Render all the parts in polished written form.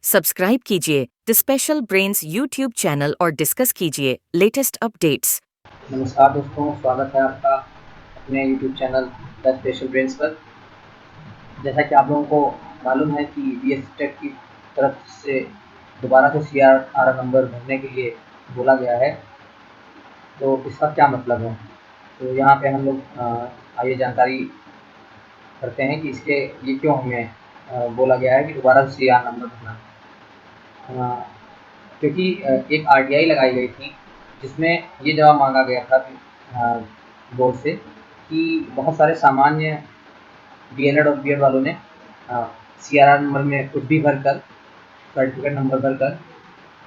Subscribe कीजिए the special brains YouTube channel और discuss कीजिए लेटेस्ट अपडेट्स। नमस्कार दोस्तों, स्वागत है आपका अपने YouTube channel the special brains पर। जैसा कि आप लोगों को मालूम है कि BS टेक की तरफ से दोबारा से CRR नंबर भरने के लिए बोला गया है। तो इसका क्या मतलब है, तो यहाँ पे हम लोग आइए जानकारी करते हैं कि इसके ये क्यों हमें बोला गया है कि दोबारा से CRR नंबर भरना। क्योंकि एक RTI लगाई गई थी जिसमें ये जवाब मांगा गया था बोर्ड से कि बहुत सारे सामान्य DLED और BEd वालों ने CRR नंबर में कुछ भी भरकर, सर्टिफिकेट नंबर भरकर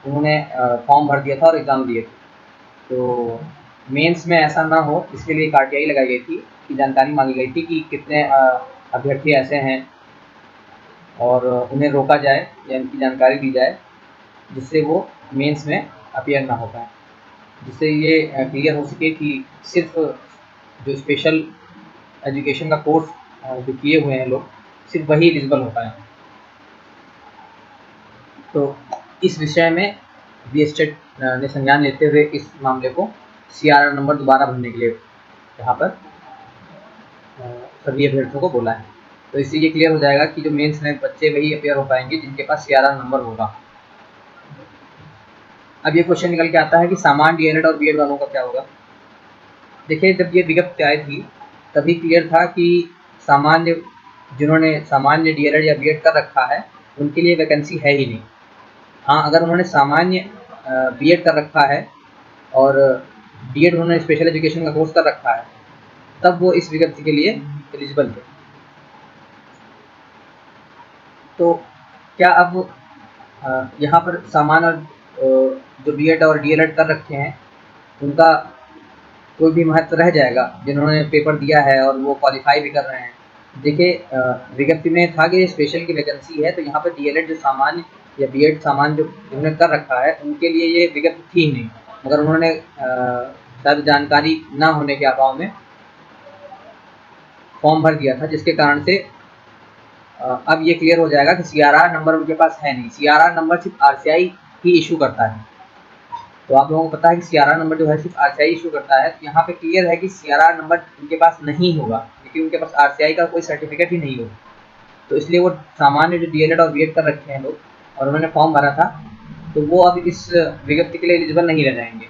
उन्होंने फॉर्म भर दिया था और एग्ज़ाम दिए थे। तो मेंस में ऐसा ना हो, इसके लिए एक RTI लगाई गई थी कि जानकारी मांगी गई थी कि कितने अभ्यर्थी ऐसे हैं और उन्हें रोका जाए या इनकी जानकारी दी जाए जिससे वो मेंस में अपीयर ना हो पाए, जिससे ये क्लियर हो सके कि सिर्फ जो स्पेशल एजुकेशन का कोर्स जो किए हुए हैं लोग, सिर्फ वही एलिजिबल हो पाए। तो इस विषय में BS टेक ने संज्ञान लेते हुए इस मामले को CRR नंबर दोबारा भरने के लिए यहाँ पर सभी अभ्यर्थियों को बोला है। तो इससे ये क्लियर हो जाएगा कि जो मेंस में बच्चे वही अपीयर हो पाएंगे जिनके पास CRR नंबर होगा। अब ये क्वेश्चन निकल के आता है कि सामान्य DLED और BEd वालों का क्या होगा। देखिए, जब ये विज्ञप्ति आई थी तभी क्लियर था कि जिन्होंने सामान्य DLED या BEd कर रखा है उनके लिए वैकेंसी है ही नहीं। हाँ, अगर उन्होंने सामान्य BEd कर रखा है और DEd उन्होंने स्पेशल एजुकेशन का कोर्स कर रखा है तब वो इस विज्ञप्ति के लिए एलिजिबल थे। तो क्या अब यहाँ पर सामान्य और जो BEd और DLED कर रखे हैं उनका कोई भी महत्व रह जाएगा जिन्होंने पेपर दिया है और वो क्वालिफाई भी कर रहे हैं। देखिए, विज्ञप्ति में था कि स्पेशल की वैकेंसी है, तो यहाँ पर DLED जो सामान्य या BEd सामान्य जो जिन्होंने कर रखा है उनके लिए ये विज्ञप्ति थी ही नहीं, मगर उन्होंने शायद जानकारी ना होने के अभाव में फॉर्म भर दिया था, जिसके कारण से अब ये क्लियर हो जाएगा कि CRR नंबर उनके पास है नहीं। CRR नंबर सिर्फ RCI ही इशू करता है। तो आप लोगों को पता है कि CRR नंबर जो है सिर्फ RCI इशू करता है। तो यहाँ पे क्लियर है कि CRR नंबर उनके पास नहीं होगा क्योंकि उनके पास RCI का कोई सर्टिफिकेट ही नहीं होगा। तो इसलिए वो सामान्य जो DLED और BEd कर रखे हैं लोग और उन्होंने फॉर्म भरा था, तो वो अब इस विज्ञप्ति के लिए एलिजिबल नहीं रह जाएंगे।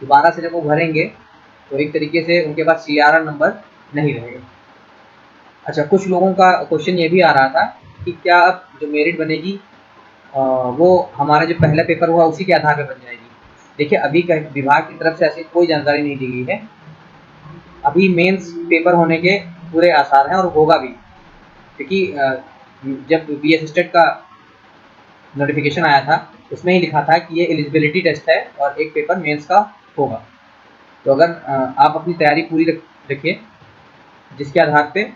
दोबारा से जब वो भरेंगे तो एक तरीके से उनके पास CRR नंबर नहीं रहेगा। अच्छा, कुछ लोगों का क्वेश्चन ये भी आ रहा था कि क्या अब जो मेरिट बनेगी वो हमारा जो पहला पेपर हुआ उसी के आधार पर बन जाएगी। देखिए, अभी विभाग की तरफ से ऐसी कोई जानकारी नहीं दी गई है। अभी मेंस पेपर होने के पूरे आसार हैं और होगा भी, क्योंकि जब BS टेट का नोटिफिकेशन आया था उसमें ही लिखा था कि ये एलिजिबिलिटी टेस्ट है और एक पेपर मेंस का होगा। तो अगर आप अपनी तैयारी पूरी रखिए, जिसके आधार पे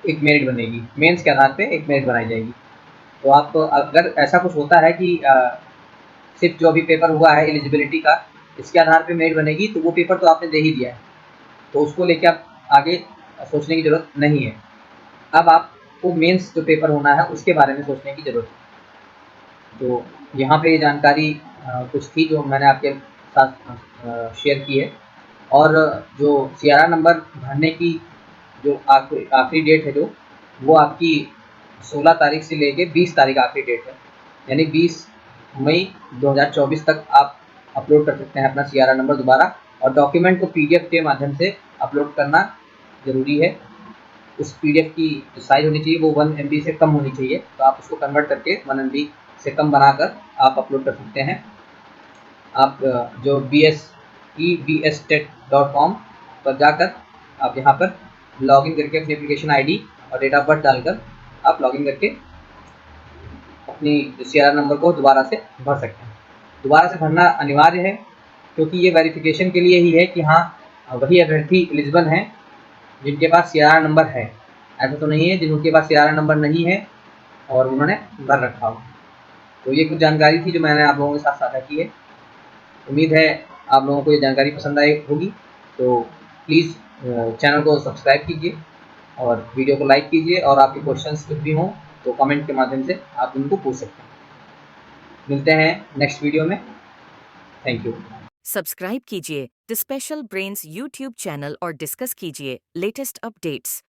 एक मेरिट बनेगी, मेंस के आधार पे एक मेरिट बनाई जाएगी। तो आप अगर ऐसा कुछ होता है कि सिर्फ जो अभी पेपर हुआ है एलिजिबिलिटी का, इसके आधार पे मेरिट बनेगी, तो वो पेपर तो आपने दे ही दिया है, तो उसको लेके आप आगे सोचने की ज़रूरत नहीं है। अब आपको मेंस जो पेपर होना है उसके बारे में सोचने की ज़रूरत है। तो यहाँ पे ये जानकारी कुछ थी जो मैंने आपके साथ शेयर की है। और जो CRR नंबर भरने की जो आखिरी डेट है, जो वो आपकी 16 तारीख से लेके 20 तारीख आखिरी डेट है, यानी 20 मई 2024 तक आप अपलोड कर सकते हैं अपना CRR नंबर दोबारा। और डॉक्यूमेंट को PDF के माध्यम से अपलोड करना ज़रूरी है। उस PDF की जो साइज़ होनी चाहिए वो 1 MB से कम होनी चाहिए, तो आप उसको कन्वर्ट करके 1 MB से कम बनाकर आप अपलोड कर सकते हैं। आप जो BSEBSTET.com पर जाकर आप यहाँ पर लॉगिन करके अपनी एप्लीकेशन ID और डेट ऑफ बर्थ डालकर आप लॉगिन करके अपनी CRR नंबर को दोबारा से भर सकते हैं। दोबारा से भरना अनिवार्य है क्योंकि ये वेरिफिकेशन के लिए ही है कि हाँ, वही अभ्यर्थी एलिजिबल हैं जिनके पास CRR नंबर है। ऐसा तो नहीं है जिनके पास CRR नंबर नहीं है और उन्होंने भर रखा हो। तो ये कुछ जानकारी थी जो मैंने आप लोगों के साथ साझा की है। उम्मीद है आप लोगों को ये जानकारी पसंद आई होगी। तो प्लीज़ चैनल को सब्सक्राइब कीजिए और वीडियो को लाइक कीजिए, और आपके क्वेश्चंस कुछ भी हों तो कमेंट के माध्यम से आप उनको पूछ सकते हैं। मिलते हैं नेक्स्ट वीडियो में। Thank you. सब्सक्राइब कीजिए the special brains YouTube channel और डिस्कस कीजिए लेटेस्ट अपडेट्स।